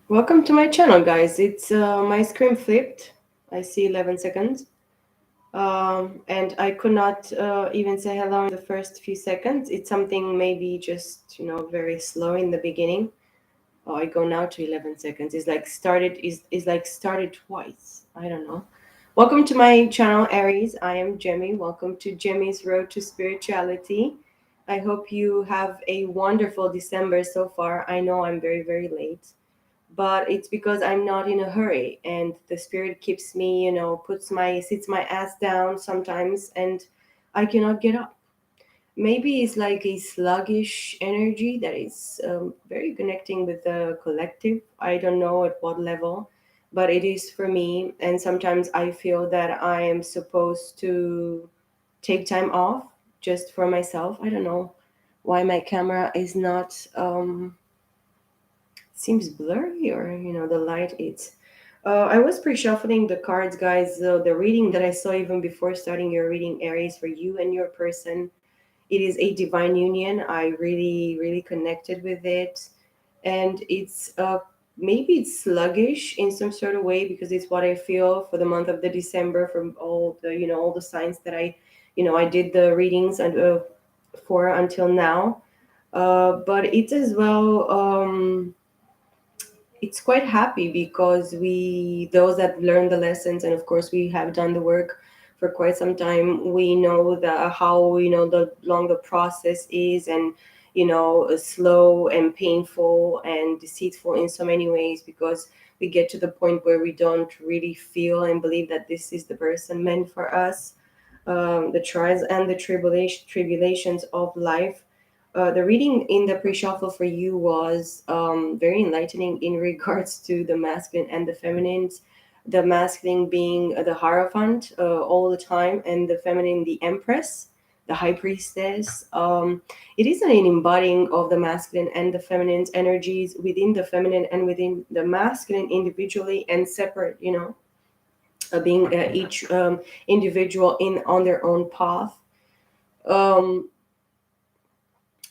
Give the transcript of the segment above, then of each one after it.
Welcome to my channel, guys. It's my screen flipped. I see 11 seconds. And I could not even say hello in the first few seconds. It's something maybe just, very slow in the beginning. Oh, I go now to 11 seconds. Is like started twice. I don't know. Welcome to my channel, Aries. I am Jemmy. Welcome to Jemmy's Road to Spirituality. I hope you have a wonderful December so far. I know I'm very, very late, but it's because I'm not in a hurry, and the spirit keeps me, sits my ass down sometimes, and I cannot get up. Maybe it's like a sluggish energy that is very connecting with the collective. I don't know at what level, but it is for me. And sometimes I feel that I am supposed to take time off just for myself. I don't know why my camera is not seems blurry, or the light. It's I was pre-shuffling the cards, guys. The reading that I saw even before starting your reading, Aries, for you and your person, it is a divine union. I really, really connected with it. And it's maybe it's sluggish in some sort of way, because it's what I feel for the month of the December, from all the all the signs that I did the readings and for until now. But it's as well it's quite happy, because we, those that learn the lessons, and of course we have done the work for quite some time, we know the how, the long the process is, and slow and painful and deceitful in so many ways, because we get to the point where we don't really feel and believe that this is the person meant for us. The trials and the tribulations of life. The reading in the pre-shuffle for you was very enlightening in regards to the masculine and the feminine. The masculine being the Hierophant all the time, and the feminine, the Empress, the High Priestess. It is an embodying of the masculine and the feminine's energies within the feminine and within the masculine, individually and separate. Being each individual in on their own path. Um,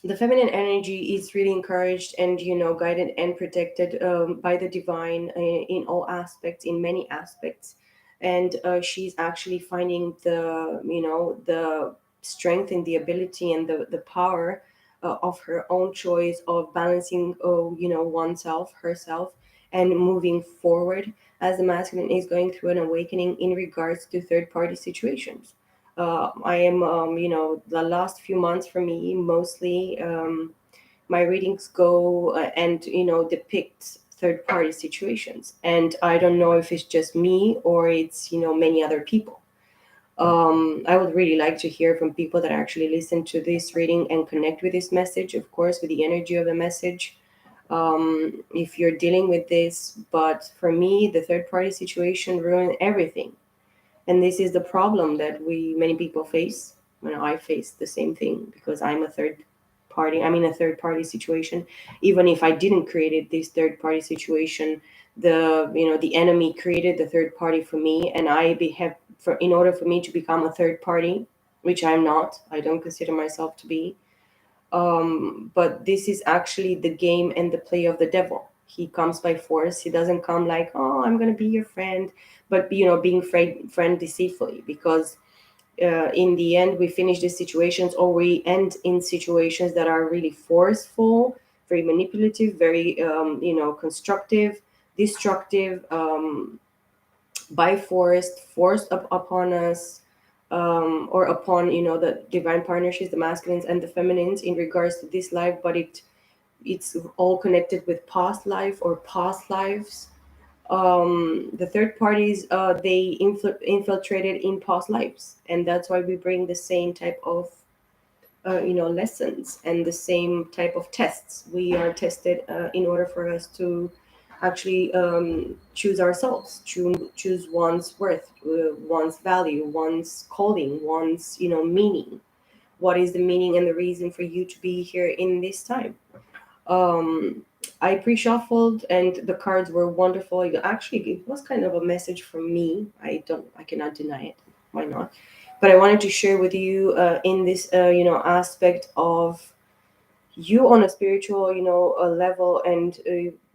the feminine energy is really encouraged and guided and protected by the divine in all aspects, in many aspects. And she's actually finding the strength and the ability and the power of her own choice of balancing oneself, herself, and moving forward, as the masculine is going through an awakening in regards to third party situations. I am, the last few months for me, mostly my readings go and, depict third party situations. And I don't know if it's just me or it's, many other people. I would really like to hear from people that actually listen to this reading and connect with this message, of course, with the energy of the message. If you're dealing with this, but for me, the third party situation ruined everything, and this is the problem that we many people face. When I face the same thing, because I'm a third party, I'm in a third party situation. Even if I didn't create this third party situation, the enemy created the third party for me, and have, for in order for me to become a third party, which I'm not, I don't consider myself to be. But this is actually the game and the play of the devil. He comes by force. He doesn't come like, oh, I'm going to be your friend, but being friend deceitfully, because in the end we finish these situations, or we end in situations that are really forceful, very manipulative, very constructive, destructive, by forced upon us, or upon the divine partnerships, the masculines and the feminines, in regards to this life. But it's all connected with past life or past lives. The third parties, they infiltrated in past lives, and that's why we bring the same type of lessons and the same type of tests. We are tested in order for us to actually choose ourselves, choose one's worth, one's value, one's calling, one's meaning. What is the meaning and the reason for you to be here in this time? um I pre-shuffled, and the cards were wonderful. Actually, it was kind of a message from me. I cannot deny it. Why not? But I wanted to share with you in this aspect of you on a spiritual level, and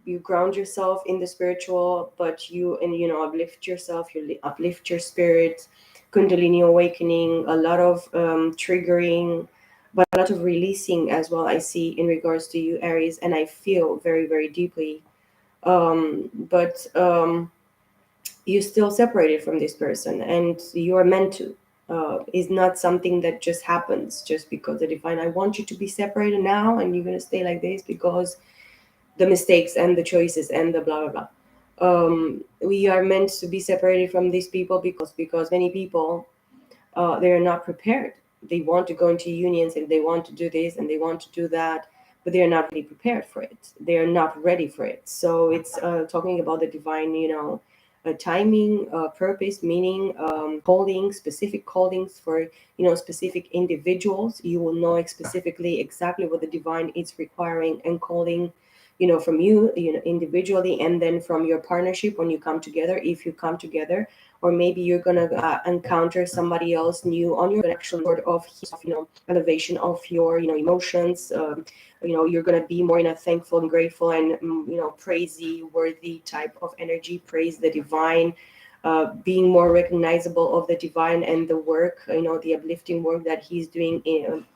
you ground yourself in the spiritual, but you, and uplift yourself, you uplift your spirit. Kundalini awakening, a lot of triggering, but a lot of releasing as well, I see in regards to you, Aries, and I feel very, very deeply. But you still separated from this person, and you are meant to. Is not something that just happens just because the divine, I want you to be separated now and you're going to stay like this because the mistakes and the choices and the blah blah blah. We are meant to be separated from these people because many people, they're not prepared. They want to go into unions and they want to do this and they want to do that, but they're not really prepared for it. They're not ready for it. So it's talking about the divine, timing, purpose, meaning, calling, specific callings for, specific individuals. You will know specifically exactly what the divine is requiring and calling, from you, individually, and then from your partnership when you come together, if you come together, or maybe you're gonna encounter somebody else new on your actual sort of elevation of your emotions. You're gonna be more in a thankful and grateful and praisey worthy type of energy. Praise the divine, being more recognizable of the divine and the work, the uplifting work that he's doing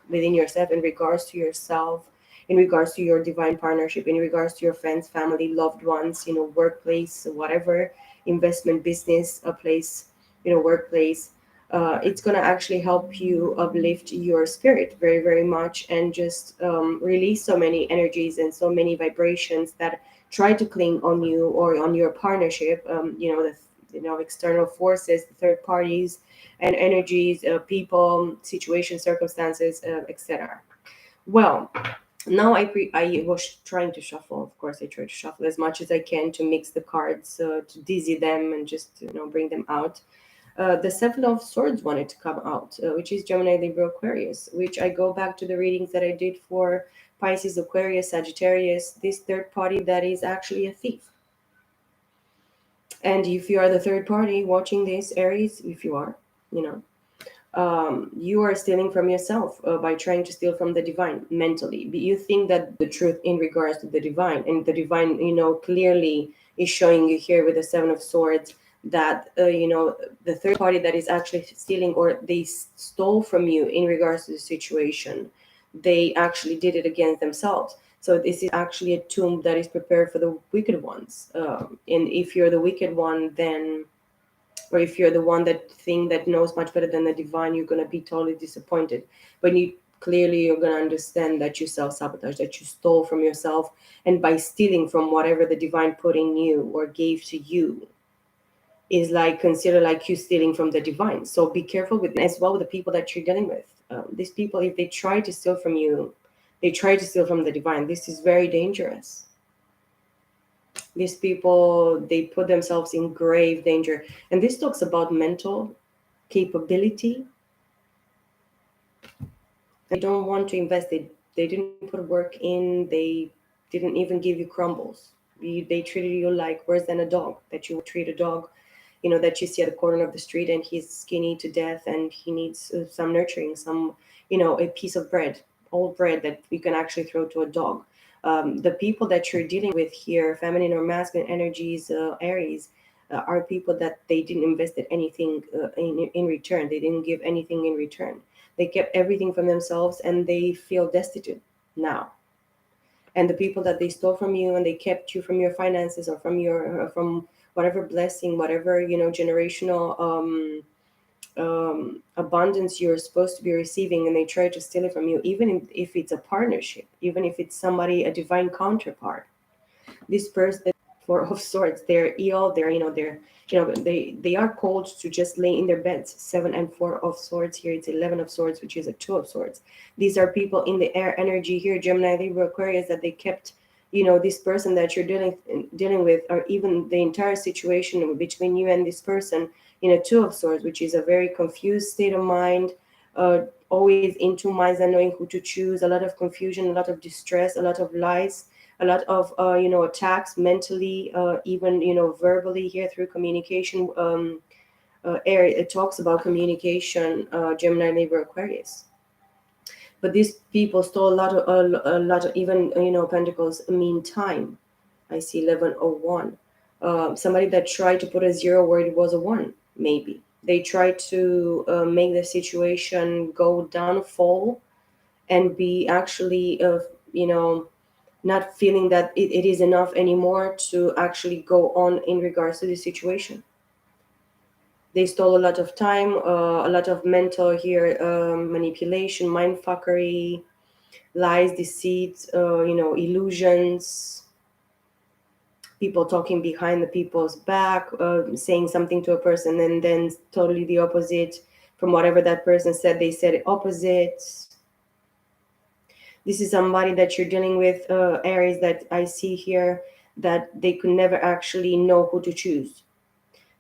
within yourself, in regards to yourself, in regards to your divine partnership, in regards to your friends, family, loved ones, workplace, whatever, investment, business, a place, workplace. It's going to actually help you uplift your spirit very, very much, and just release so many energies and so many vibrations that try to cling on you or on your partnership. External forces, third parties, and energies, people, situations, circumstances, etc. Well, now I was trying to shuffle. Of course, I try to shuffle as much as I can to mix the cards, to dizzy them and just bring them out. The Seven of Swords wanted to come out, which is Gemini, Libra, Aquarius, which I go back to the readings that I did for Pisces, Aquarius, Sagittarius. This third party that is actually a thief. And if you are the third party watching this, Aries, if you are, you know, you are stealing from yourself by trying to steal from the divine mentally. But you think that the truth in regards to the divine, and the divine, clearly is showing you here with the Seven of Swords that, the third party that is actually stealing, or they stole from you in regards to the situation, they actually did it against themselves. So this is actually a tomb that is prepared for the wicked ones. And if you're the wicked one, then, or if you're the one that thing that knows much better than the divine, you're going to be totally disappointed. But you clearly, you're going to understand that you self-sabotage, that you stole from yourself, and by stealing from whatever the divine put in you or gave to you is like considered like you stealing from the divine. So be careful with, as well, with the people that you're dealing with. These people, if they try to steal from you, they try to steal from the divine. This is very dangerous. These people, they put themselves in grave danger. And this talks about mental capability. They don't want to invest. They didn't put work in. They didn't even give you crumbles. They treated you like worse than a dog, that you would treat a dog, that you see at the corner of the street and he's skinny to death and he needs some nurturing, some, a piece of bread, old bread that you can actually throw to a dog. The people that you're dealing with here, feminine or masculine energies, Aries, are people that they didn't invest anything in return. They didn't give anything in return. They kept everything from themselves and they feel destitute now. And the people that they stole from you and they kept you from your finances or from your from whatever blessing, whatever generational abundance you're supposed to be receiving, and they try to steal it from you, even if it's a partnership, even if it's somebody, a divine counterpart. This person, Four of Swords, they're ill, they're they are called to just lay in their beds. Seven and Four of Swords here, it's 11 of Swords, which is a Two of Swords. These are people in the air energy here, Gemini, Libra, Aquarius, that they kept, this person that you're dealing with, or even the entire situation between you and this person, in a Two of Swords, which is a very confused state of mind, always in two minds and knowing who to choose, a lot of confusion, a lot of distress, a lot of lies, a lot of attacks mentally, even verbally here through communication. Area, it talks about communication, Gemini, Libra, Aquarius. But these people stole a lot of even Pentacles mean time. I see 1101. Somebody that tried to put a zero where it was a one, maybe. They tried to make the situation go downfall and be actually, not feeling that it is enough anymore to actually go on in regards to the situation. They stole a lot of time, a lot of mental here, manipulation, mind fuckery, lies, deceit, illusions, people talking behind the people's back, saying something to a person and then totally the opposite from whatever that person said. They said opposite. This is somebody that you're dealing with, Aries, that I see here, that they could never actually know who to choose.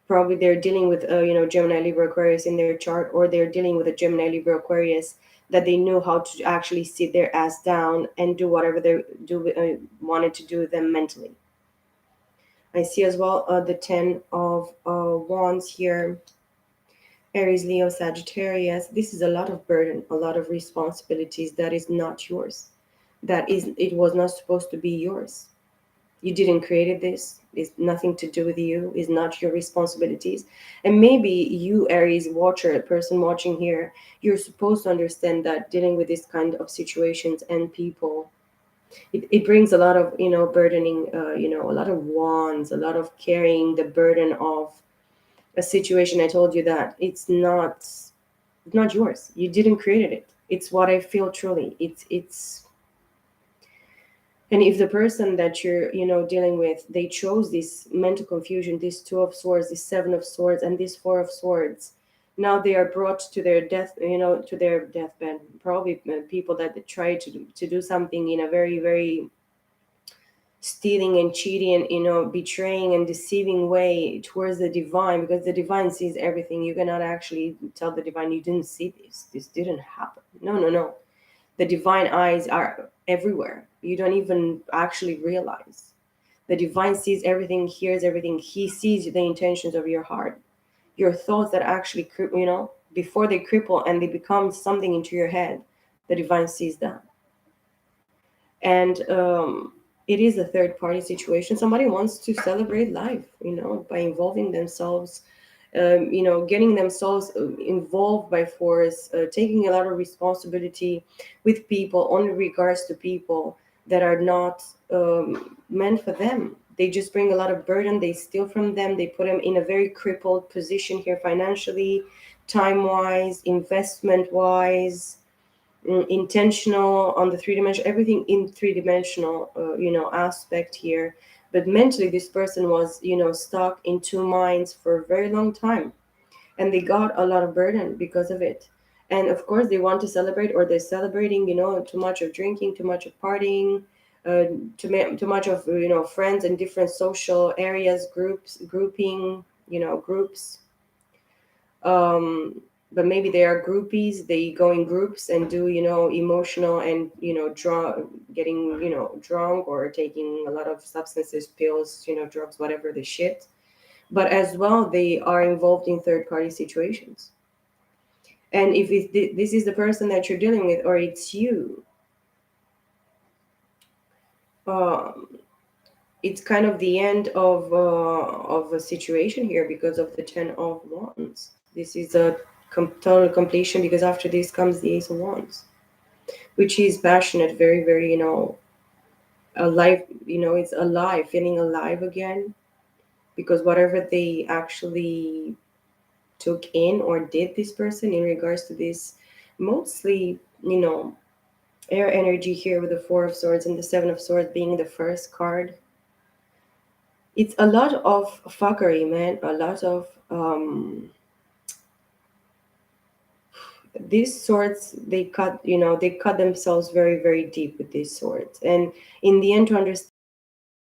Probably they're dealing with Gemini, Libra, Aquarius in their chart, or they're dealing with a Gemini, Libra, Aquarius that they knew how to actually sit their ass down and do whatever they do wanted to do with them mentally. I see as well the 10 of wands here. Aries, Leo, Sagittarius. This is a lot of burden, a lot of responsibilities that is not yours. That is, it was not supposed to be yours. You didn't create this. It's nothing to do with you. It's not your responsibilities. And maybe you, Aries watcher, person watching here, you're supposed to understand that dealing with this kind of situations and people, it brings a lot of burdening, a lot of wands, a lot of carrying the burden of a situation. I told you that it's not yours. You didn't create it. It's what I feel truly. It's and if the person that you're dealing with, they chose this mental confusion, this two of swords, this seven of swords, and this four of swords, now they are brought to their death, to their deathbed. Probably people that try to do something in a very, very stealing and cheating, betraying and deceiving way towards the divine, because the divine sees everything. You cannot actually tell the divine you didn't see this didn't happen. No, no, no. The divine eyes are everywhere. You don't even actually realize. The divine sees everything, hears everything. He sees the intentions of your heart, your thoughts that actually before they cripple and they become something into your head. The divine sees that. And it is a third party situation. Somebody wants to celebrate life, by involving themselves, getting themselves involved by force, taking a lot of responsibility with people, only regards to people that are not meant for them. They just bring a lot of burden. They steal from them. They put them in a very crippled position here financially, time wise, investment wise, intentional on the three-dimensional, everything in three-dimensional aspect here. But mentally this person was stuck in two minds for a very long time, and they got a lot of burden because of it. And of course they want to celebrate, or they're celebrating, too much of drinking, too much of partying, too much of friends in different social areas, grouping, groups. um but maybe they are groupies. They go in groups and do emotional and getting drunk, or taking a lot of substances, pills, drugs, whatever the shit. But as well they are involved in third party situations. And if this is the person that you're dealing with, or it's you, um it's kind of the end of a situation here because of the 10 of wands. This is a total completion, because after this comes the ace of wands, which is passionate, very, very, alive. It's alive, feeling alive again, because whatever they actually took in or did, this person in regards to this, mostly, air energy here with the four of swords and the seven of swords being the first card. It's a lot of fuckery, man. A lot of these swords. They cut themselves very, very deep with these swords, and in the end, to understand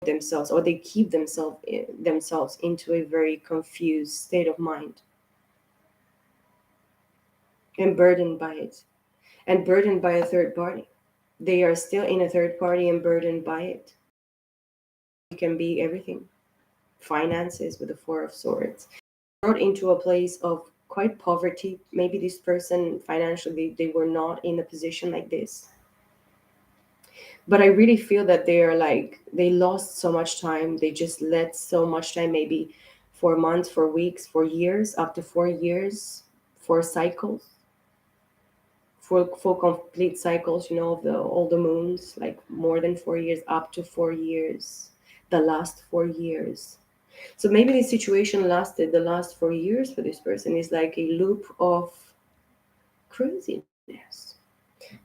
themselves, or they keep themselves into a very confused state of mind, and burdened by it, and burdened by a third party. They are still in a third party and burdened by it. It can be everything. Finances with the four of swords, brought into a place of quite poverty. Maybe this person financially, they were not in a position like this. But I really feel that they are like they lost so much time. They just let so much time, maybe for months, for weeks, for years, up to 4 years, for cycles, for complete cycles, of the all the moons, like more than 4 years, up to 4 years, the last 4 years. So maybe the situation lasted the last 4 years for this person is like a loop of craziness.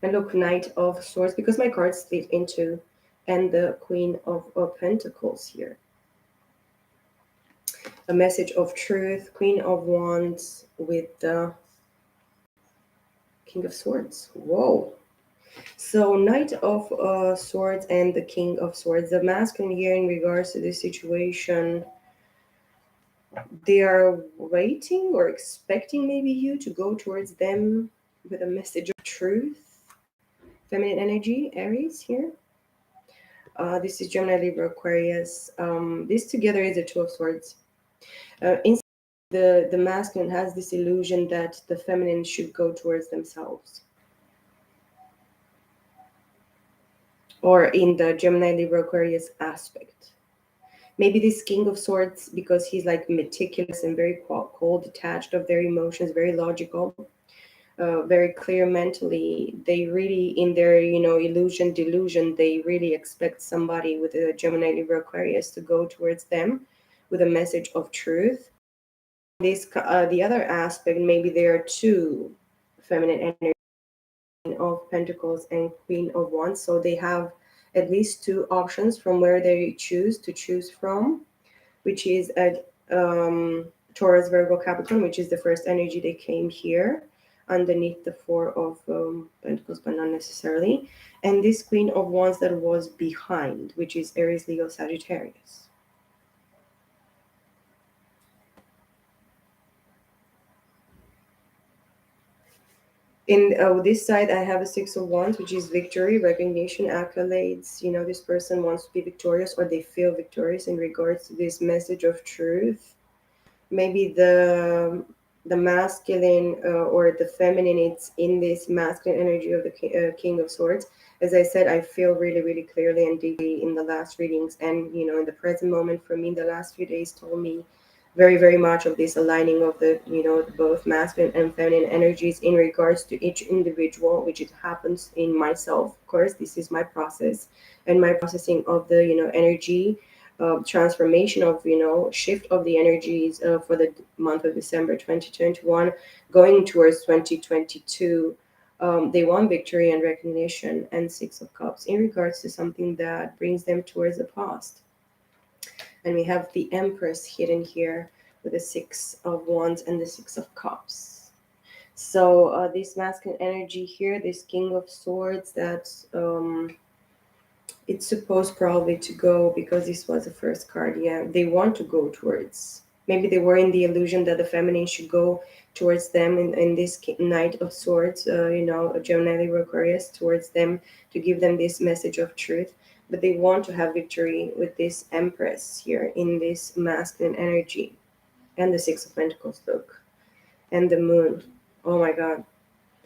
And look, Knight of Swords, because my cards split into, and the Queen of Pentacles here. A message of truth, Queen of Wands with the King of Swords. Whoa. So, Knight of Swords and the King of Swords. The masculine here, in regards to this situation, they are waiting or expecting maybe you to go towards them with a message of truth. Feminine energy, Aries here. This is Gemini, Libra, Aquarius. This together is a Two of Swords. In the masculine has this illusion that the feminine should go towards themselves. Or in the Gemini, Libra, Aquarius aspect. Maybe this King of Swords, because he's like meticulous and very cold, detached of their emotions, very logical, very clear mentally. They really, in their illusion, delusion, they really expect somebody with a Gemini, Libra, Aquarius to go towards them with a message of truth. This the other aspect, maybe there are two feminine energy of Pentacles and Queen of Wands, so they have at least two options from where they choose to choose from, which is a Taurus, Virgo, Capricorn, which is the first energy they came here underneath the Four of Pentacles, but not necessarily. And this Queen of Wands that was behind, which is Aries, Leo, Sagittarius. In this side, I have a Six of Wands, which is victory, recognition, accolades. This person wants to be victorious, or they feel victorious in regards to this message of truth. Maybe the masculine or the feminine, it's in this masculine energy of the King of Swords. As I said, I feel really, really clearly and deeply in the last readings, and in the present moment for me, the last few days told me very, very much of this aligning of the both masculine and feminine energies in regards to each individual, which it happens in myself. Of course, this is my process and my processing of the energy transformation of shift of the energies for the month of December 2021 going towards 2022. They want victory and recognition and Six of Cups in regards to something that brings them towards the past. And we have the Empress hidden here with the Six of Wands and the Six of Cups. So this masculine energy here, this King of Swords, that's it's supposed probably to go, because this was the first card. Yeah, they want to go towards. Maybe they were in the illusion that the feminine should go towards them in this Knight of Swords, a Gemini, Libra, Aquarius, towards them to give them this message of truth. But they want to have victory with this Empress here in this masculine energy. And the Six of Pentacles, look. And the Moon. Oh my God.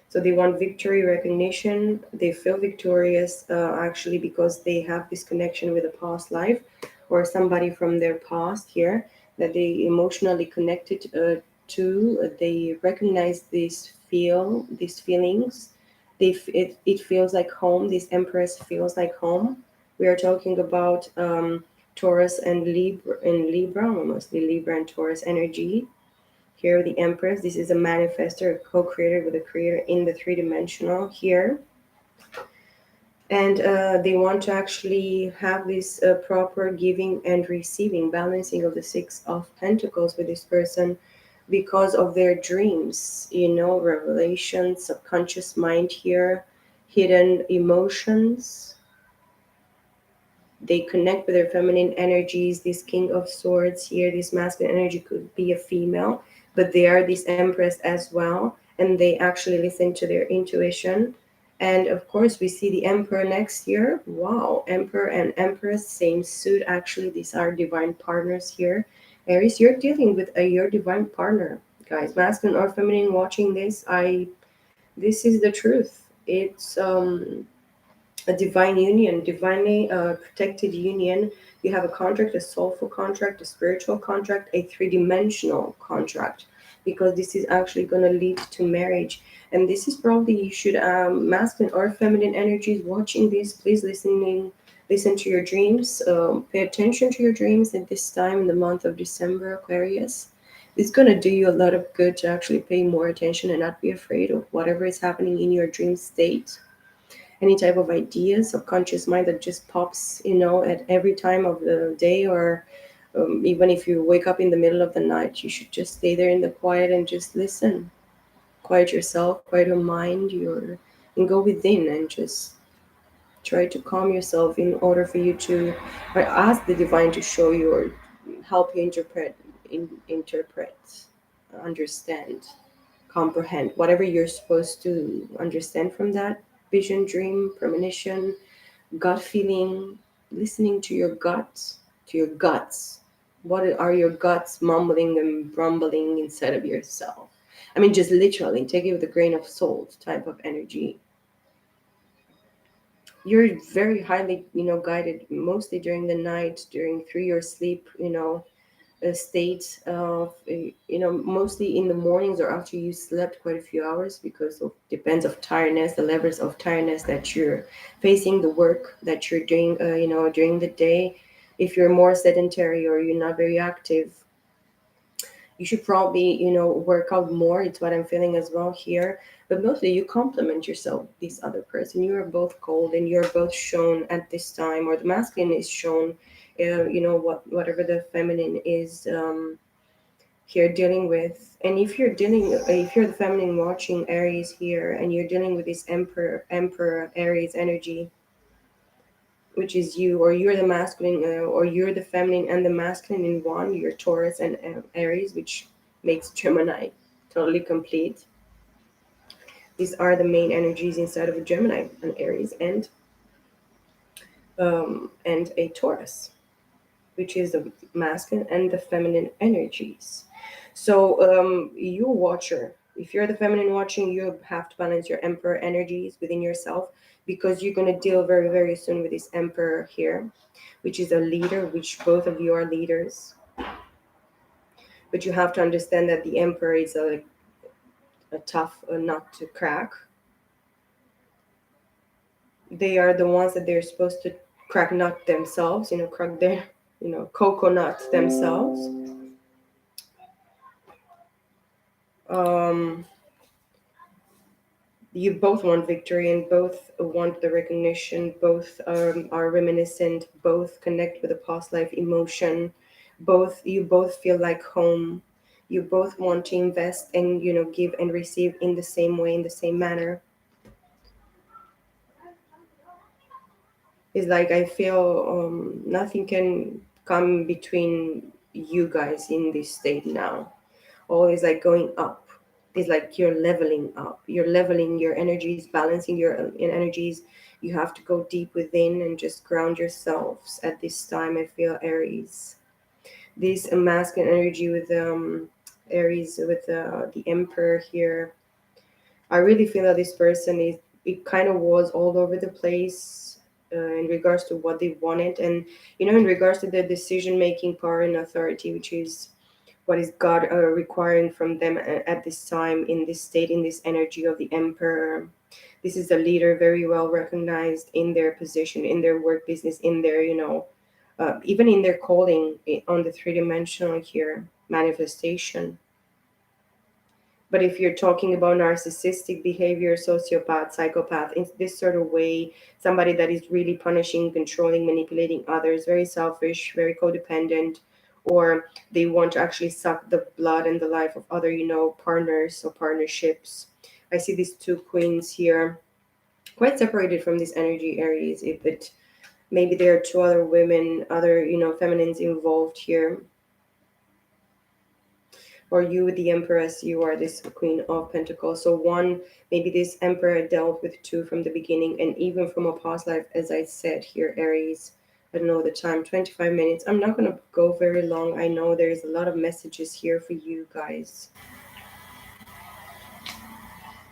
So they want victory, recognition. They feel victorious actually because they have this connection with a past life or somebody from their past here that they emotionally connected to. They recognize these feelings. It feels like home. This Empress feels like home. We are talking about Taurus and Libra, mostly Libra and Taurus energy. Here, the Empress, this is a manifester, a co-creator with a creator in the three-dimensional here. And they want to actually have this proper giving and receiving, balancing of the Six of Pentacles with this person because of their dreams, revelations, subconscious mind here, hidden emotions. They connect with their feminine energies. This King of Swords here, this masculine energy could be a female, but they are this Empress as well, and they actually listen to their intuition. And of course, we see the Emperor next year. Wow, Emperor and Empress, same suit. Actually, these are divine partners here. Aries, you're dealing with your divine partner, guys, masculine or feminine. Watching this, this is the truth. It's a divine union, divinely protected union. You have a contract, a soulful contract, a spiritual contract, a three-dimensional contract, because this is actually going to lead to marriage. And this is probably, you should, masculine or feminine energies watching this, please listen to your dreams. Pay attention to your dreams at this time in the month of December, Aquarius. It's going to do you a lot of good to actually pay more attention and not be afraid of whatever is happening in your dream state. Any type of idea, subconscious mind that just pops, at every time of the day, or even if you wake up in the middle of the night, you should just stay there in the quiet and just listen. Quiet yourself, quiet your mind, and go within and just try to calm yourself in order for you to, or ask the divine to show you or help you interpret, understand, comprehend whatever you're supposed to understand from that vision, dream, premonition, gut feeling, listening to your guts, to your guts. What are your guts mumbling and grumbling inside of yourself? I mean, just literally take it with a grain of salt type of energy. You're very highly, guided mostly during the night, during through your sleep, a state of, mostly in the mornings or after you slept quite a few hours, because of depends of tiredness, the levels of tiredness that you're facing, the work that you're doing, during the day. If you're more sedentary or you're not very active, you should probably, work out more. It's what I'm feeling as well here. But mostly you complement yourself, this other person. You are both cold and you're both shown at this time, or the masculine is shown, whatever the feminine is, here dealing with. And if you're the feminine watching Aries here, and you're dealing with this emperor Aries energy, which is you, or you're the masculine, or you're the feminine and the masculine in one, you're Taurus and Aries, which makes Gemini totally complete. These are the main energies inside of a Gemini, an Aries, and a Taurus, which is the masculine and the feminine energies. So, you watcher, if you're the feminine watching, you have to balance your emperor energies within yourself, because you're going to deal very, very soon with this emperor here, which is a leader, which both of you are leaders. But you have to understand that the emperor is a tough nut to crack. They are the ones that they're supposed to crack nut themselves, crack their, coconut themselves. Um, you both want victory and both want the recognition, both are reminiscent, both connect with a past life emotion, you both feel like home, you both want to invest and, give and receive in the same way, in the same manner. It's like I feel, nothing can come between you guys in this state now. Always like going up. It's like you're leveling up, you're leveling your energies, balancing your energies. You have to go deep within and just ground yourselves at this time. I feel Aries, this masculine energy with Aries, with the emperor here. I really feel that this person is, it kind of was all over the place, in regards to what they wanted, and, in regards to their decision making power and authority, which is what is God requiring from them at this time, in this state, in this energy of the emperor. This is a leader very well recognized in their position, in their work business, in their, even in their calling, on the three-dimensional here manifestation. But if you're talking about narcissistic behavior, sociopath, psychopath, in this sort of way, somebody that is really punishing, controlling, manipulating others, very selfish, very codependent, or they want to actually suck the blood and the life of other, partners or partnerships. I see these two queens here, quite separated from this energy, Aries. If it maybe there are two other women, other, feminines involved here, or you with the empress, you are this queen of pentacles. So one, maybe this emperor dealt with two from the beginning, and even from a past life, as I said here, Aries. I don't know the time, 25 minutes. I'm not going to go very long. I know there's a lot of messages here for you guys.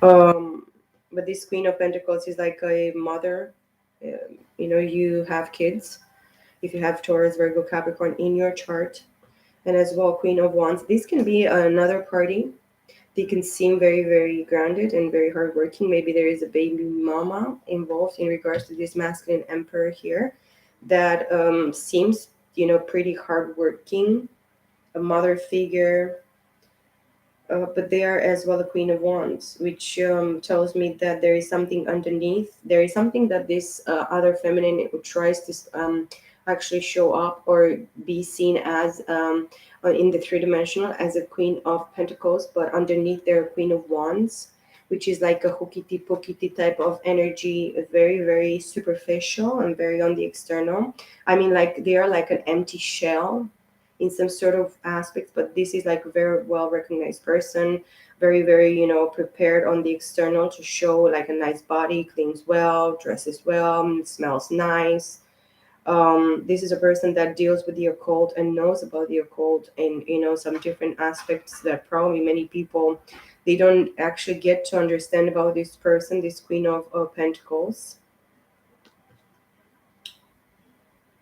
um but this queen of pentacles is like a mother, You have kids, if you have Taurus, Virgo, Capricorn in your chart, and as well Queen of Wands. This can be another party. They can seem very, very grounded and very hardworking. Maybe there is a baby mama involved in regards to this masculine emperor here that seems, pretty hardworking, a mother figure, but they are as well a Queen of Wands, which tells me that there is something underneath. There is something that this other feminine tries to actually show up or be seen as in the three dimensional as a Queen of Pentacles, but underneath they're a Queen of Wands, which is like a hookity pokity type of energy, very, very superficial and very on the external. I mean, like they are like an empty shell in some sort of aspects, but this is like a very well recognized person, very, very, prepared on the external to show like a nice body, cleans well, dresses well, smells nice. This is a person that deals with the occult and knows about the occult and some different aspects that probably many people they don't actually get to understand about this person, this Queen of Pentacles.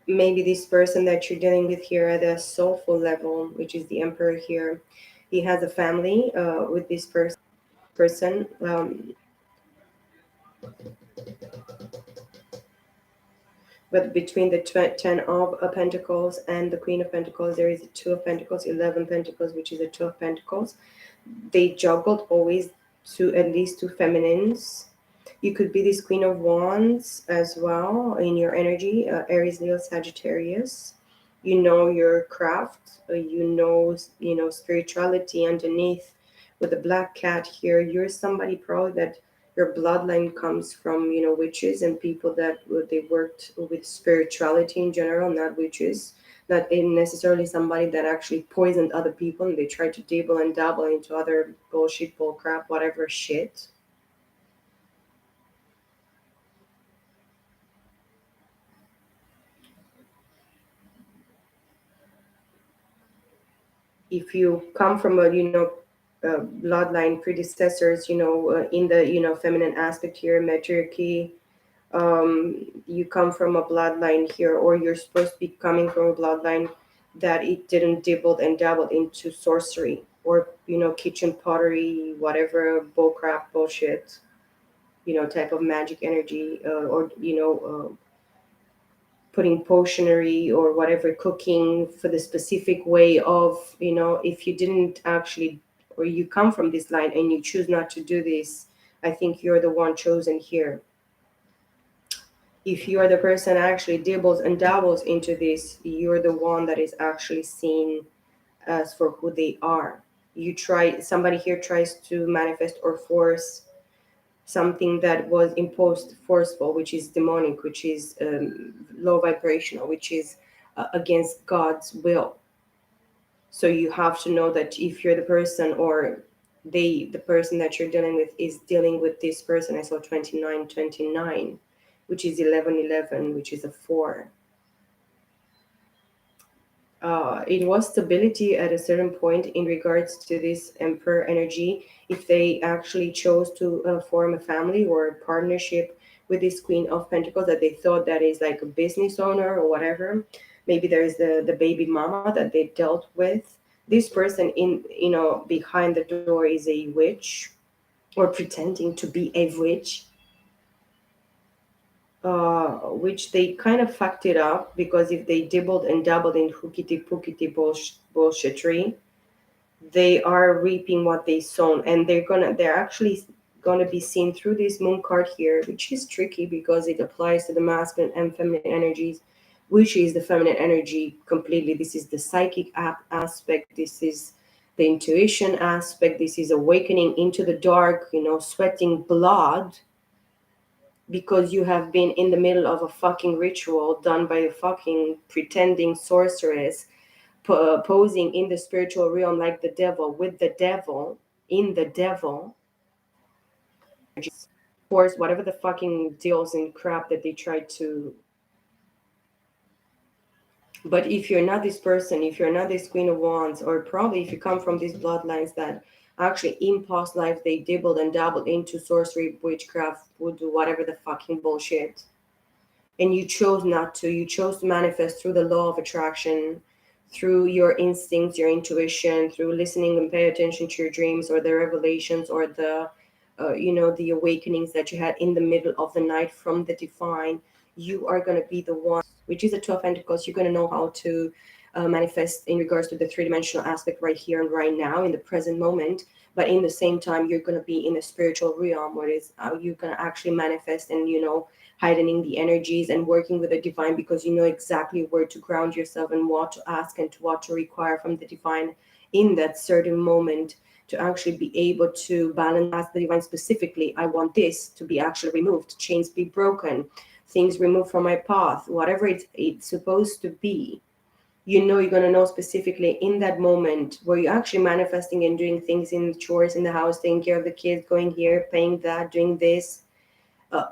Maybe this person that you're dealing with here at a soulful level, which is the Emperor here, he has a family with this person. But between the 10 of Pentacles and the Queen of Pentacles, there is a 2 of Pentacles, 11 Pentacles, which is a 2 of Pentacles. They juggled always at least two feminines. You could be this Queen of Wands as well in your energy, Aries, Leo, Sagittarius. You know your craft, spirituality underneath. With the black cat here, you're somebody probably that your bloodline comes from, witches and people that they worked with spirituality in general, not witches, not necessarily somebody that actually poisoned other people and they tried to dabble and dabble into other bullshit, bull crap, whatever shit. If you come from a bloodline predecessors, in the feminine aspect here, matriarchy, you come from a bloodline here, or you're supposed to be coming from a bloodline that it didn't dibbled and dabbled into sorcery or kitchen pottery, whatever bullcrap bullshit, type of magic energy, or putting potionery or whatever, cooking for the specific way of, if you didn't actually, or you come from this line and you choose not to do this, I think you're the one chosen here. If you are the person actually dibbles and dabbles into this, you're the one that is actually seen as for who they are. Somebody here tries to manifest or force something that was imposed forceful, which is demonic, which is low vibrational, which is against God's will. So you have to know that if you're the person, or the person that you're dealing with is dealing with this person. I saw 2929, which is 1111, which is a 4. It was stability at a certain point in regards to this emperor energy. If they actually chose to form a family or a partnership with this Queen of Pentacles, that they thought that is like a business owner or whatever, maybe there is the baby mama that they dealt with. This person in behind the door is a witch or pretending to be a witch, which they kind of fucked it up, because if they dibbled and dabbled in hookity pookity bullshitry, they are reaping what they sown, and they're actually gonna be seen through this moon card here, which is tricky because it applies to the masculine and feminine energies, which is the feminine energy completely. This is the psychic aspect. This is the intuition aspect. This is awakening into the dark, sweating blood because you have been in the middle of a fucking ritual done by a fucking pretending sorceress, posing in the spiritual realm like the devil, with the devil, in the devil, force whatever the fucking deals and crap that they try to. But if you're not this person, if you're not this Queen of Wands, or probably if you come from these bloodlines that actually in past life they dibbled and dabbled into sorcery, witchcraft, voodoo, whatever the fucking bullshit, and you chose not to. You chose to manifest through the law of attraction, through your instincts, your intuition, through listening and pay attention to your dreams or the revelations or the the awakenings that you had in the middle of the night from the divine. You are going to be the one, which is a 12 pentacles. You're going to know how to manifest in regards to the three-dimensional aspect right here and right now in the present moment. But in the same time, you're going to be in the spiritual realm where it's you're going to actually manifest and heightening the energies and working with the divine, because you know exactly where to ground yourself and what to ask and to what to require from the divine in that certain moment, to actually be able to balance, ask the divine specifically, I want this to be actually removed, chains be broken, things removed from my path, whatever it's supposed to be. You're going to know specifically in that moment where you're actually manifesting and doing things in chores in the house, taking care of the kids, going here, paying that, doing this,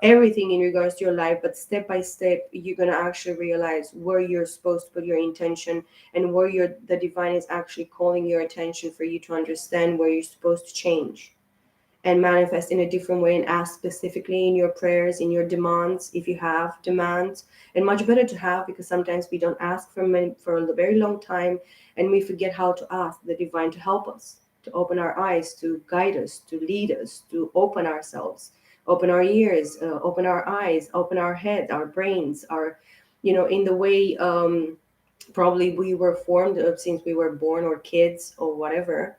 everything in regards to your life. But step by step, you're going to actually realize where you're supposed to put your intention and where the divine is actually calling your attention for you to understand where you're supposed to change and manifest in a different way, and ask specifically in your prayers, in your demands, if you have demands. And much better to have, because sometimes we don't ask for a very long time, and we forget how to ask the divine to help us, to open our eyes, to guide us, to lead us, to open ourselves, open our ears, open our eyes, open our head, our brains, our in the way probably we were formed since we were born or kids or whatever.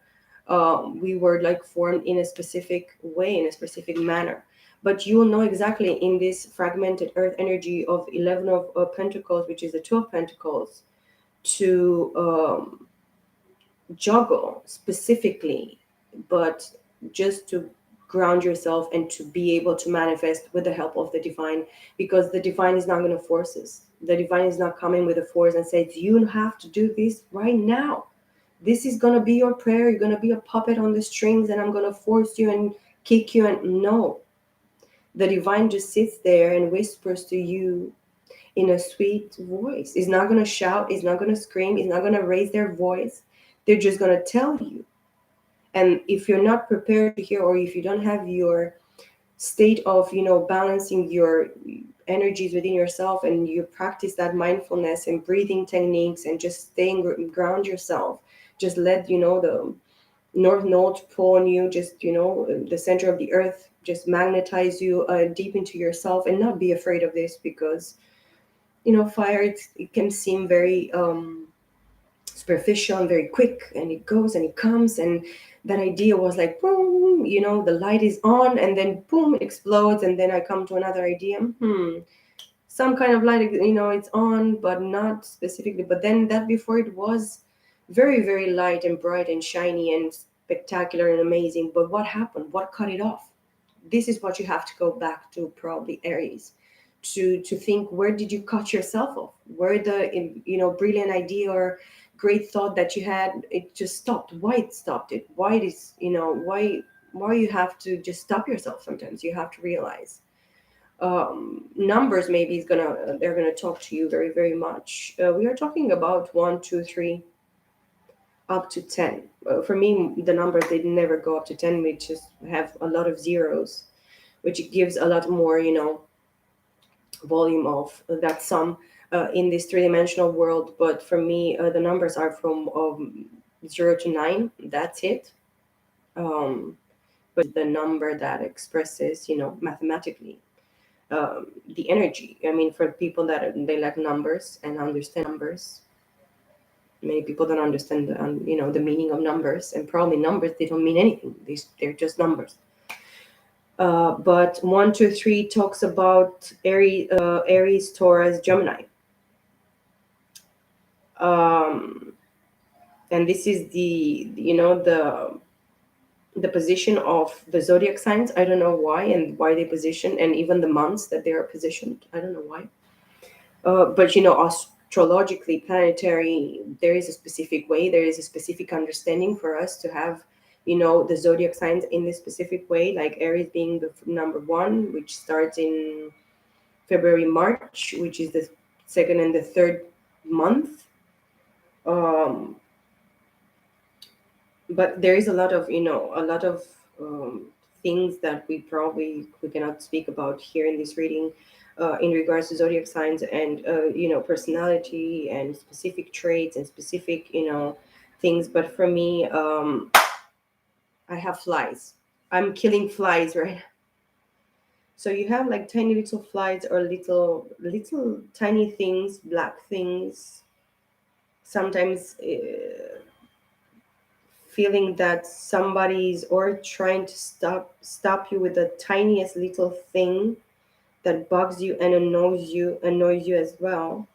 We were like formed in a specific way, in a specific manner. But you will know exactly in this fragmented earth energy of 11 of pentacles, which is the 12 pentacles, to juggle specifically, but just to ground yourself and to be able to manifest with the help of the divine, because the divine is not going to force us. The divine is not coming with a force and says you have to do this right now. This is going to be your prayer. You're going to be a puppet on the strings and I'm going to force you and kick you. And no, the divine just sits there and whispers to you in a sweet voice. It's not going to shout, it's not going to scream, it's not going to raise their voice. They're just going to tell you. And if you're not prepared to hear, or if you don't have your state of balancing your energies within yourself, and you practice that mindfulness and breathing techniques and just staying ground yourself, just let the north node pull on you, just the center of the earth just magnetize you deep into yourself, and not be afraid of this, because fire, it can seem very superficial and very quick, and it goes and it comes, and that idea was like boom, the light is on and then boom, it explodes, and then I come to another idea. Some kind of light, it's on but not specifically, but then that before it was very, very light and bright and shiny and spectacular and amazing, but what happened, what cut it off? This is what you have to go back to, probably Aries, to think, where did you cut yourself off, where the brilliant idea or great thought that you had, it just stopped, why it stopped it, why it is, why you have to just stop yourself. Sometimes you have to realize numbers maybe is gonna they're gonna talk to you very, very much. We are talking about 1, 2, 3 up to 10. For me, the numbers, they never go up to 10. We just have a lot of zeros, which gives a lot more volume of that sum in this three-dimensional world. But for me, the numbers are from 0 to 9, that's it. um, but the number that expresses mathematically the energy. I mean, for people that they like numbers and understand numbers, many people don't understand the meaning of numbers, and probably numbers, they don't mean anything. They're just numbers. But 1, 2, 3 talks about Aries, Taurus, Gemini, um, and this is the position of the zodiac signs. I don't know why and why they position, and even the months that they are positioned. I don't know why. But astrologically, planetary, there is a specific way, there is a specific understanding for us to have, the zodiac signs in this specific way, like Aries being the number one, which starts in February, March, which is the second and the third month. Um, but there is a lot of, things that we cannot speak about here in this reading. in regards to zodiac signs and personality and specific traits and specific things. But for me, I have flies. I'm killing flies, right? So you have like tiny little flies or little tiny things, black things. Sometimes feeling that somebody's or trying to stop you with the tiniest little thing that bugs you and annoys you as well.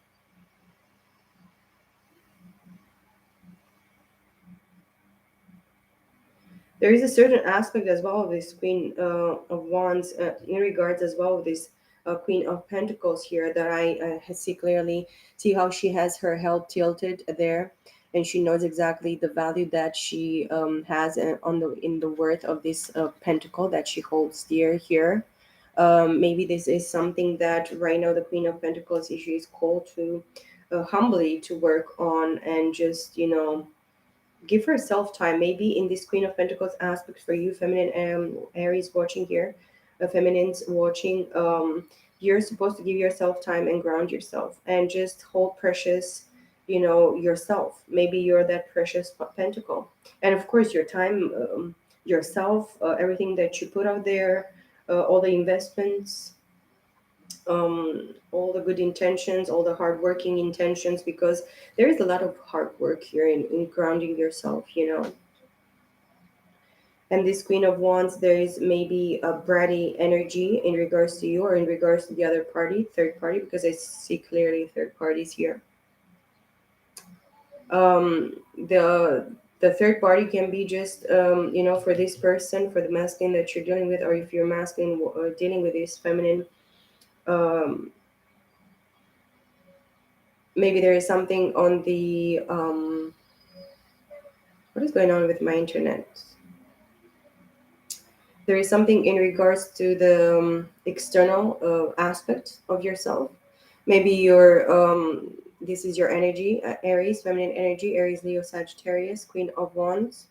There is a certain aspect as well of this Queen of Wands in regards as well with this Queen of Pentacles here that I see clearly. See how she has her head tilted there, and she knows exactly the value that she has on the in the worth of this pentacle that she holds dear here. Maybe this is something that right now the Queen of Pentacles she is called to humbly to work on and just give herself time. Maybe in this Queen of Pentacles aspect for you, feminine Aries watching here, feminines watching, you're supposed to give yourself time and ground yourself and just hold precious, yourself. Maybe you're that precious pentacle. And of course, your time, yourself, everything that you put out there, all the investments, all the good intentions, all the hardworking intentions, because there is a lot of hard work here in grounding yourself. And this Queen of Wands, there is maybe a bratty energy in regards to you or in regards to the other party, third party, because I see clearly third parties here. The third party can be just for this person, for the masculine that you're dealing with, or if you're masculine dealing with this feminine. um, Maybe there is something on the what is going on with my internet. There is something in regards to the external aspect of yourself. Maybe your this is your energy, Aries, feminine energy, Aries, Leo, Sagittarius, Queen of Wands.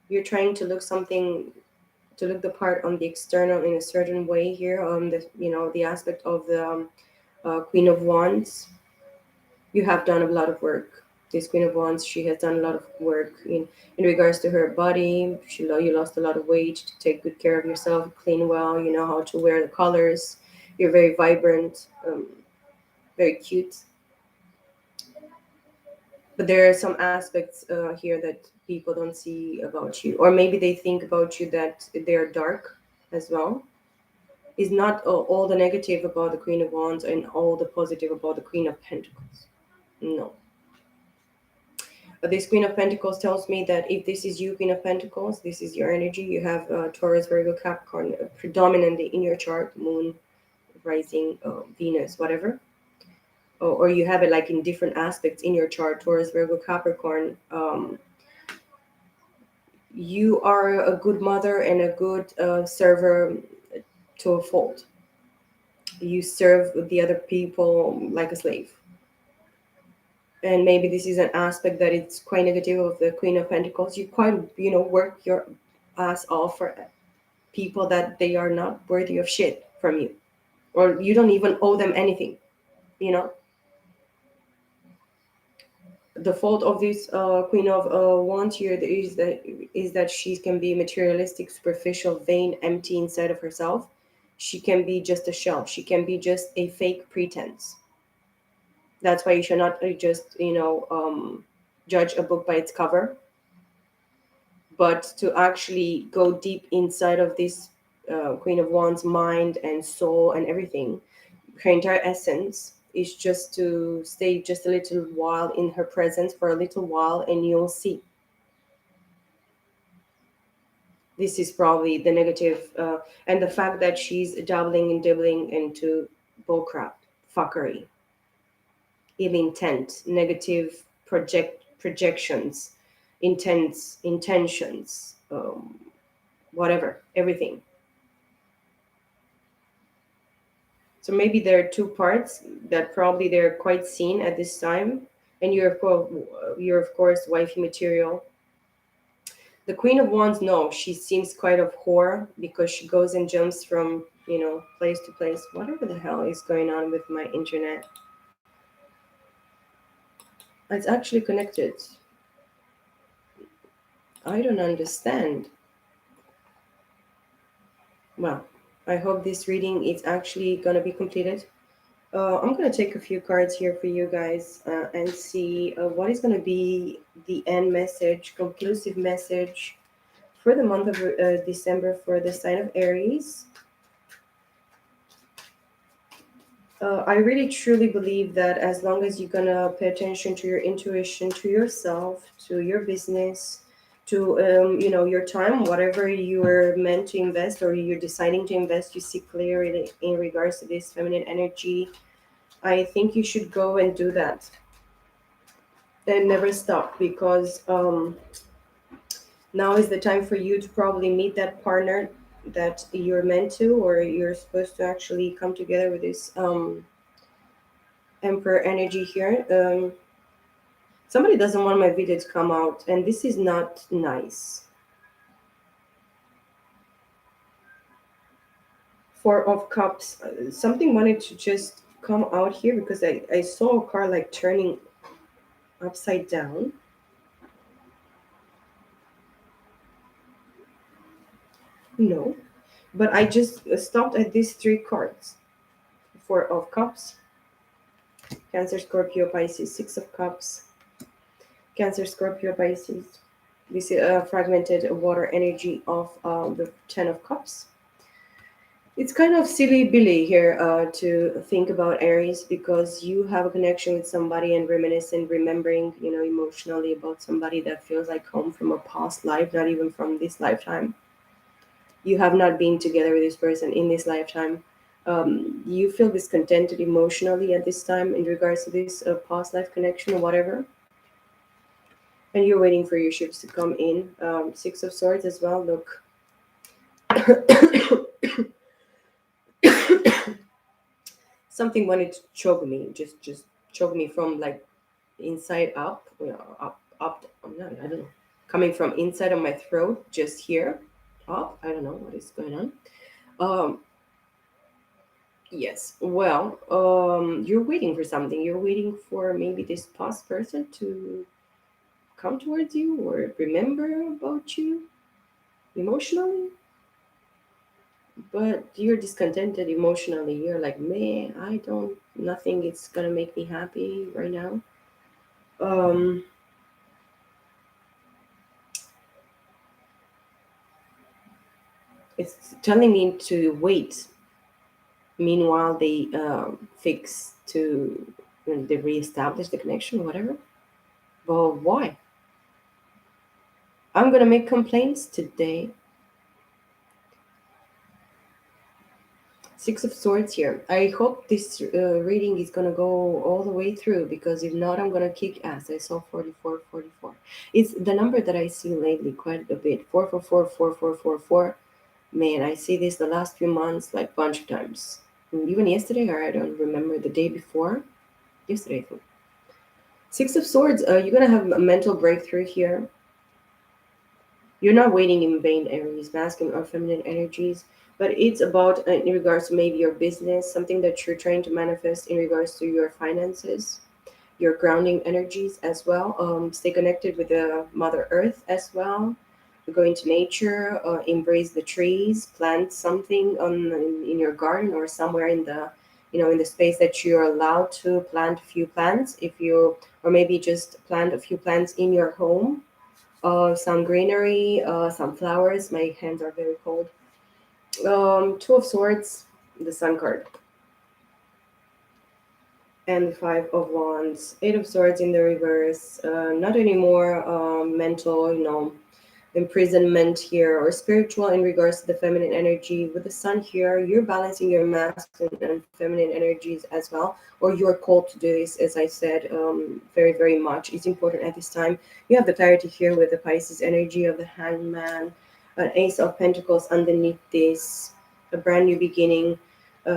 You're trying to look something, to look the part on the external in a certain way here on the the aspect of the Queen of Wands. You have done a lot of work. This Queen of Wands, she has done a lot of work in regards to her body. You lost a lot of weight to take good care of yourself, clean well. You know how to wear the colors. You're very vibrant, very cute. But there are some aspects here that people don't see about you, or maybe they think about you that they're dark as well. Is not all the negative about the Queen of Wands and all the positive about the Queen of Pentacles. No. This Queen of Pentacles tells me that if this is you, Queen of Pentacles, this is your energy. You have Taurus, Virgo, Capricorn predominantly in your chart, Moon, Rising, Venus, whatever. Or you have it like in different aspects in your chart, Taurus, Virgo, Capricorn. You are a good mother and a good server to a fault. You serve the other people like a slave. And maybe this is an aspect that it's quite negative of the Queen of Pentacles. You quite work your ass off for people that they are not worthy of shit from you, or you don't even owe them anything. you know the fault of this Queen of Wands here is that she can be materialistic, superficial, vain, empty inside of herself. She can be just a shell. She can be just a fake pretense. That's why you should not just judge a book by its cover, but to actually go deep inside of this Queen of Wands mind and soul and everything. Her entire essence is just to stay just a little while in her presence for a little while, and you'll see. This is probably the negative, and the fact that she's dabbling and dibbling into bullcrap, fuckery, ill intent, negative projections, intense intentions, whatever, everything. So maybe there are two parts that probably they're quite seen at this time, and you're of course wifey material. The Queen of Wands, no, she seems quite a whore because she goes and jumps from place to place. Whatever the hell is going on with my internet, it's actually connected. I don't understand. Well, I hope this reading is actually gonna be completed. I'm gonna take a few cards here for you guys and see what is gonna be the end message, conclusive message for the month of December for the sign of Aries. I really truly believe that as long as you're gonna pay attention to your intuition, to yourself, to your business, to your time, whatever you're meant to invest or you're deciding to invest, you see clearly in regards to this feminine energy. I think you should go and do that and never stop because now is the time for you to probably meet that partner that you're meant to or you're supposed to actually come together with this emperor energy here. Somebody doesn't want my video to come out, and this is not nice. Four of Cups. Something wanted to just come out here because I saw a car like turning upside down. No, but I just stopped at these three cards. Four of Cups, Cancer, Scorpio, Pisces. Six of Cups, Cancer, Scorpio, Pisces. This is a fragmented water energy of the Ten of Cups. It's kind of silly Billy here to think about Aries because you have a connection with somebody and reminiscing, remembering, emotionally about somebody that feels like home from a past life, not even from this lifetime. You have not been together with this person in this lifetime. You feel discontented emotionally at this time in regards to this past life connection or whatever, and you're waiting for your ships to come in. Six of Swords as well. Look, something wanted to choke me, just choke me from like inside up, up. No, I don't know, coming from inside of my throat, just here, up. I don't know what is going on. Um, yes. Well, you're waiting for something. You're waiting for maybe this past person to come towards you or remember about you emotionally, but you're discontented emotionally. You're like, man, I don't. Nothing is gonna make me happy right now. Um, it's telling me to wait. Meanwhile, they fix to they reestablish the connection, whatever. But why? I'm gonna make complaints today. Six of Swords here. I hope this reading is gonna go all the way through because if not, I'm gonna kick ass. I saw 44, 44. It's the number that I see lately quite a bit. 444, 4444. Man, I see this the last few months like bunch of times. Even yesterday, or I don't remember the day before. Yesterday, I think. Six of Swords, you're gonna have a mental breakthrough here. You're not waiting in vain, Aries, masculine or feminine energies, but it's about in regards to maybe your business, something that you're trying to manifest in regards to your finances, your grounding energies as well. Stay connected with the Mother Earth as well. Go into nature, embrace the trees, plant something in your garden or somewhere in the in the space that you're allowed to plant a few plants. If you or maybe just plant a few plants in your home, some greenery, some flowers. My hands are very cold. Two of Swords, the Sun card, and the Five of Wands. Eight of Swords in the reverse. Not anymore mental, imprisonment here or spiritual in regards to the feminine energy. With the Sun here, you're balancing your masculine and feminine energies as well, or you're called to do this, as I said, very very much. It's important at this time. You have the clarity here with the Pisces energy of the Hangman, an Ace of Pentacles underneath this, a brand new beginning,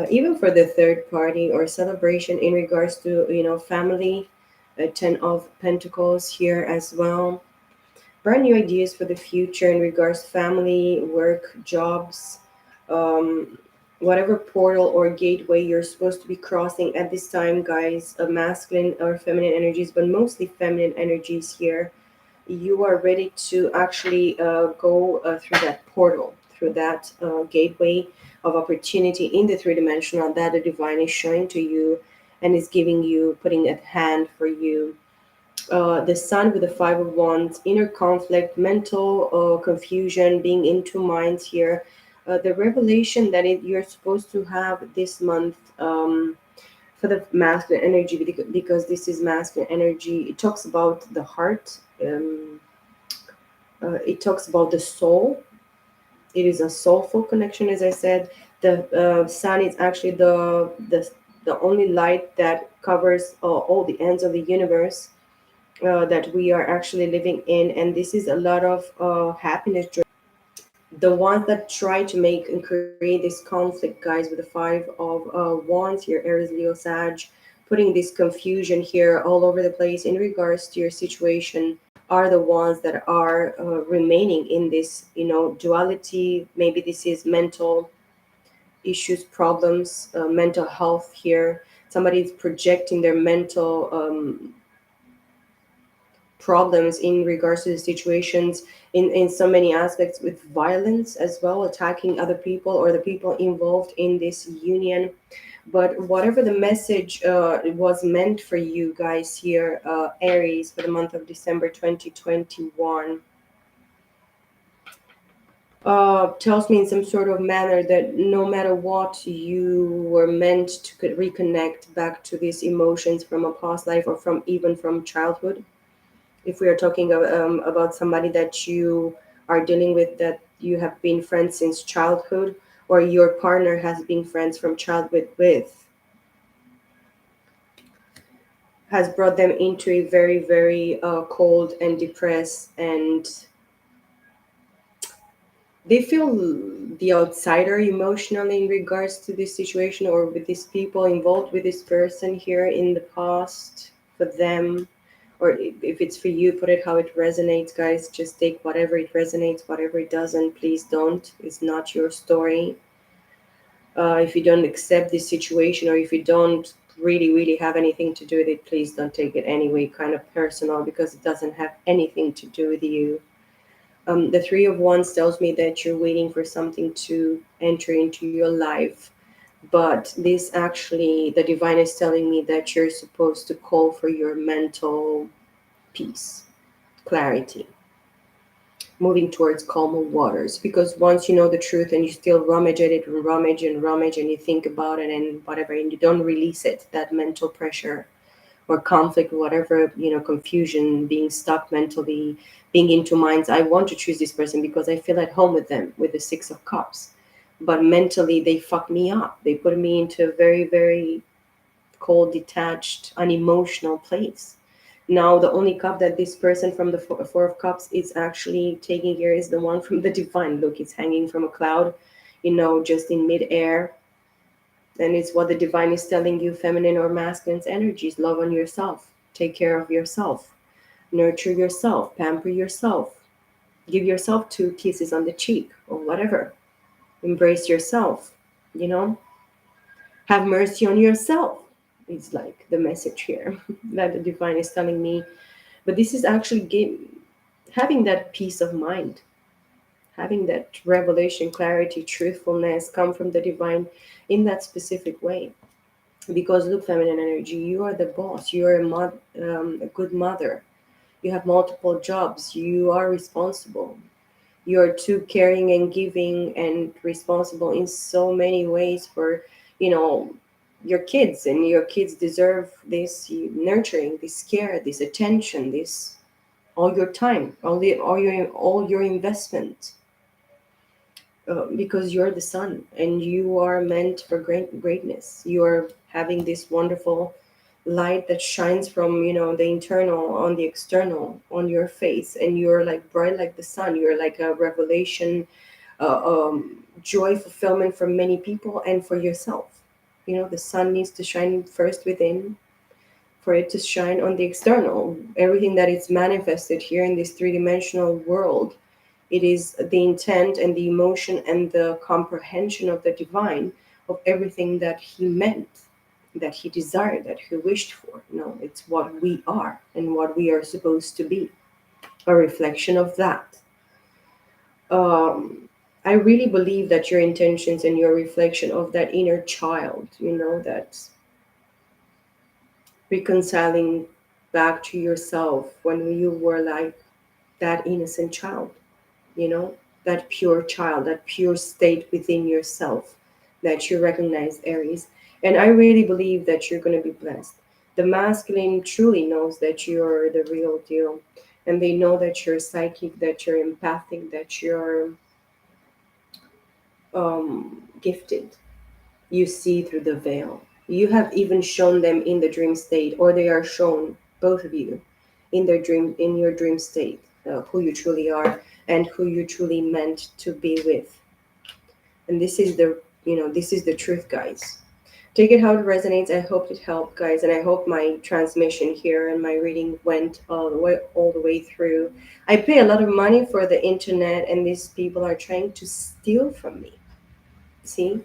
even for the third party or celebration in regards to family, a Ten of Pentacles here as well. Brand new ideas for the future in regards to family, work, jobs. whatever portal or gateway you're supposed to be crossing at this time, guys, masculine or feminine energies, but mostly feminine energies here, you are ready to actually go through that portal, through that gateway of opportunity in the three dimensional that the divine is showing to you and is giving you, putting at hand for you. The sun with the five of wands, inner conflict, mental confusion, being in two minds here. The revelation that you're supposed to have this month, for the masculine energy, because this is masculine energy. It talks about the heart. It talks about the soul. It is a soulful connection, as I said. The sun is actually the only light that covers all the ends of the universe that we are actually living in, and this is a lot of happiness. The ones that try to make and create this conflict, guys, with the five of wands here, Aries, Leo, Sag, putting this confusion here all over the place in regards to your situation, are the ones that are remaining in this, duality. Maybe this is mental issues, problems, mental health here. Somebody is projecting their mental problems in regards to the situations in so many aspects, with violence as well, attacking other people or the people involved in this union. But whatever the message was meant for you guys here, Aries, for the month of December 2021, tells me in some sort of manner that no matter what, you were meant to reconnect back to these emotions from a past life, or from even from childhood. If we are talking about somebody that you are dealing with, that you have been friends since childhood, or your partner has been friends from childhood with, has brought them into a very, very cold and depressed, and they feel the outsider emotionally in regards to this situation, or with these people involved with this person here in the past, for them. Or if it's for you, put it how it resonates, guys. Just take whatever it resonates, whatever it doesn't, please don't. It's not your story. If you don't accept this situation, or if you don't really, really have anything to do with it, please don't take it anyway kind of personal, because it doesn't have anything to do with you. The Three of Wands tells me that you're waiting for something to enter into your life. But this actually, the divine is telling me that you're supposed to call for your mental peace, clarity, moving towards calmer waters. Because once you know the truth and you still rummage at it and rummage and rummage, and you think about it and whatever, and you don't release it, that mental pressure or conflict, whatever, confusion, being stuck mentally, being into minds. I want to choose this person because I feel at home with them, with the Six of Cups. But mentally, they fuck me up. They put me into a very, very cold, detached, unemotional place. Now, the only cup that this person from the Four of Cups is actually taking here is the one from the divine. Look, it's hanging from a cloud, just in midair. And it's what the divine is telling you, feminine or masculine energies. Love on yourself. Take care of yourself. Nurture yourself. Pamper yourself. Give yourself two kisses on the cheek or whatever. Embrace yourself. You know, have mercy on yourself. It's like the message here that the divine is telling me. But this is actually having that peace of mind, having that revelation, clarity, truthfulness come from the divine in that specific way. Because look, feminine energy, you are the boss. You are a good mother. You have multiple jobs. You are responsible. You are too caring and giving and responsible in so many ways for, you know, your kids. And your kids deserve this nurturing, this care, this attention, this all your time, all your investment, because you're the sun and you are meant for greatness. You are having this wonderful light that shines from the internal on the external on your face, and you're like bright like the sun. You're like a revelation, joy, fulfillment for many people and for yourself. The sun needs to shine first within for it to shine on the external. Everything that is manifested here in this three-dimensional world, it is the intent and the emotion and the comprehension of the divine, of everything that he meant, that he desired, that he wished for. No, it's what we are and what we are supposed to be, a reflection of that. um, I really believe that your intentions and your reflection of that inner child, that reconciling back to yourself when you were like that innocent child, you know, that pure child, that pure state within yourself, that you recognize, Aries. And I really believe that you're going to be blessed. The masculine truly knows that you're the real deal. And they know that you're psychic, that you're empathic, that you're gifted. You see through the veil. You have even shown them in the dream state, or they are shown, both of you, in your dream state, who you truly are and who you truly meant to be with. And this is the truth, guys. Take it how it resonates. I hope it helped, guys, and I hope my transmission here and my reading went all the way through. I pay a lot of money for the internet, and these people are trying to steal from me. See,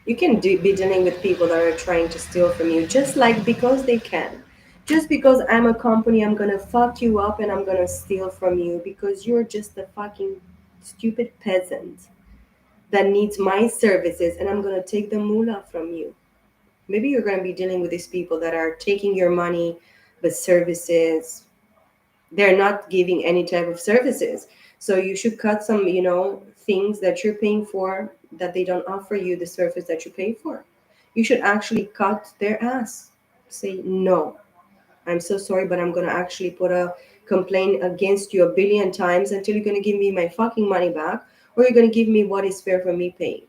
you can be dealing with people that are trying to steal from you, just like because they can. Just because I'm a company, I'm gonna fuck you up and I'm gonna steal from you because you're just a fucking stupid peasant that needs my services and I'm gonna take the moolah from you. Maybe you're gonna be dealing with these people that are taking your money, but services, they're not giving any type of services. So you should cut some, things that you're paying for that they don't offer you the service that you pay for. You should actually cut their ass. Say, no, I'm so sorry, but I'm going to actually put a complaint against you a billion times until you're going to give me my fucking money back, or you're going to give me what is fair for me paying.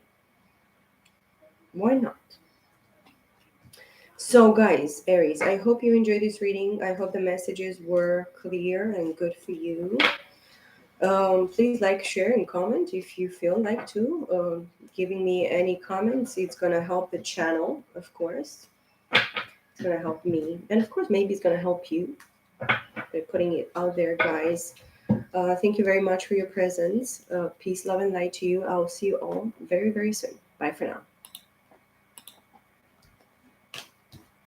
Why not? So, guys, Aries, I hope you enjoyed this reading. I hope the messages were clear and good for you. Please like, share, and comment if you feel like to. Giving me any comments, it's gonna help the channel, of course. It's gonna help me, and of course, maybe it's gonna help you by putting it out there, guys. Thank you very much for your presence. Peace, love, and light to you. I'll see you all very, very soon. Bye for now.